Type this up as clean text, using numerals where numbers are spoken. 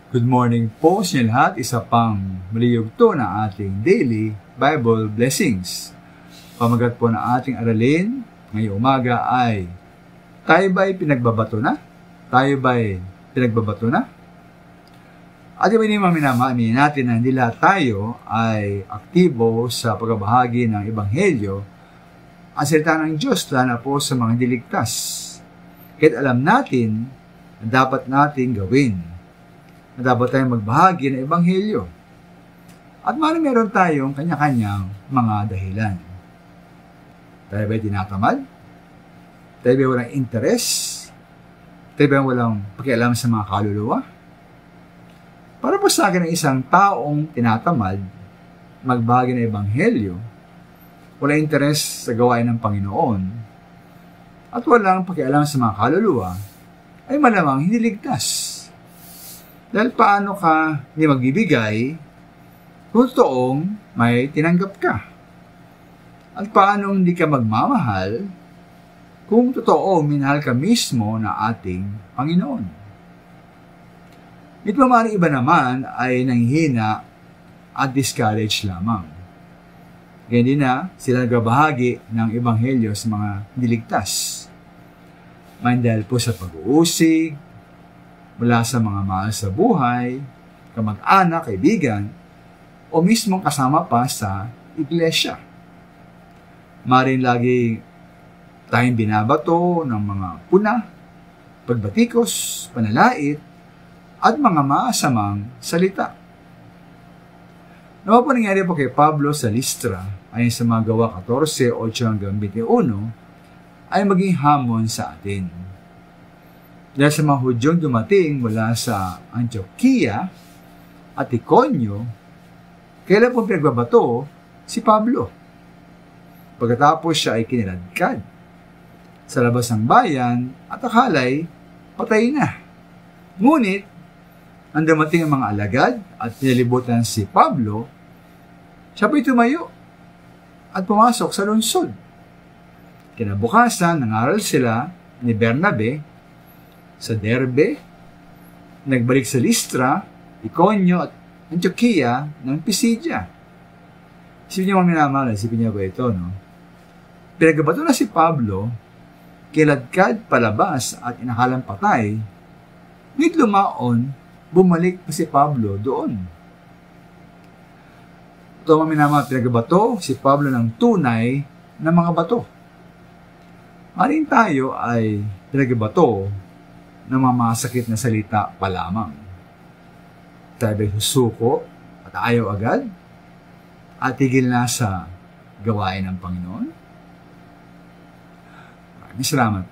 Good morning po sa inyo lahat. Isa pang maliyugto na ating daily Bible blessings. Pamagat po na ating aralin ngayong umaga ay, tayo ba'y pinagbabato na? Tayo ba'y pinagbabato na? At yung minamaminin natin na hindi lahat tayo ay aktibo sa pagbabahagi ng Ebanghelyo ang salita ng Diyos, lalo po sa mga diligtas. Kahit alam natin na dapat natin gawin, na dapat tayong magbahagi ng Ebanghelyo. At meron tayong kanya-kanyang mga dahilan. Tayo ba'y tinatamad? Tayo ba'y walang interes? Tayo ba'y walang pakialam sa mga kaluluwa? Para po sa akin ng isang taong tinatamad magbahagi ng Ebanghelyo, walang interes sa gawain ng Panginoon, at walang pakialam sa mga kaluluwa, ay malamang hindi ligtas. Dahil paano ka hindi magbibigay kung totoong may tinanggap ka? At paano hindi ka magmamahal kung totoo minahal ka mismo na ating Panginoon? Ito maaaring iba naman ay nanghihina at discourage lamang. Ganyan din na sila nagbabahagi ng Ebanghelyo sa mga niligtas. Man dahil po sa pag-uusig, mula sa mga mahal sa buhay, kamag-anak, kaibigan, o mismong kasama pa sa iglesia. Maaaring lagi tayong binabato ng mga puna, pagbatikos, panalait, at mga masamang salita. Nawa po nangyari po kay Pablo sa Listra, ayon sa mga Gawa 14, 8 hanggang 21, ay maging hamon sa atin. Dahil sa mga Hudyong dumating mula sa Antioquia at Iconio, kailan po pinagbabato si Pablo. Pagkatapos siya ay kiniladkad sa labas ng bayan at akala'y patay na. Ngunit, ang dumating ang mga alagad at nilibutan si Pablo, siya po'y tumayo at pumasok sa lungsod. Kinabukasan, nangaral sila ni Bernabe sa Derbe, nagbalik sa Listra, Iconio at Antioquia ng Pisidia. Isipin niyo mga minamahal, isipin niyo ba ito, no? Pinagbabato na si Pablo, kiladkad palabas at inakalang patay, ngunit lumaon, bumalik pa si Pablo doon. Ito mga minamahal, pinagbato si Pablo ng tunay na mga bato. Maring tayo ay pinagbato ng mga masakit na salita pa lamang. Tayo ba'y susuko at ayaw agad at tigil na sa gawain ng Panginoon? Maraming salamat.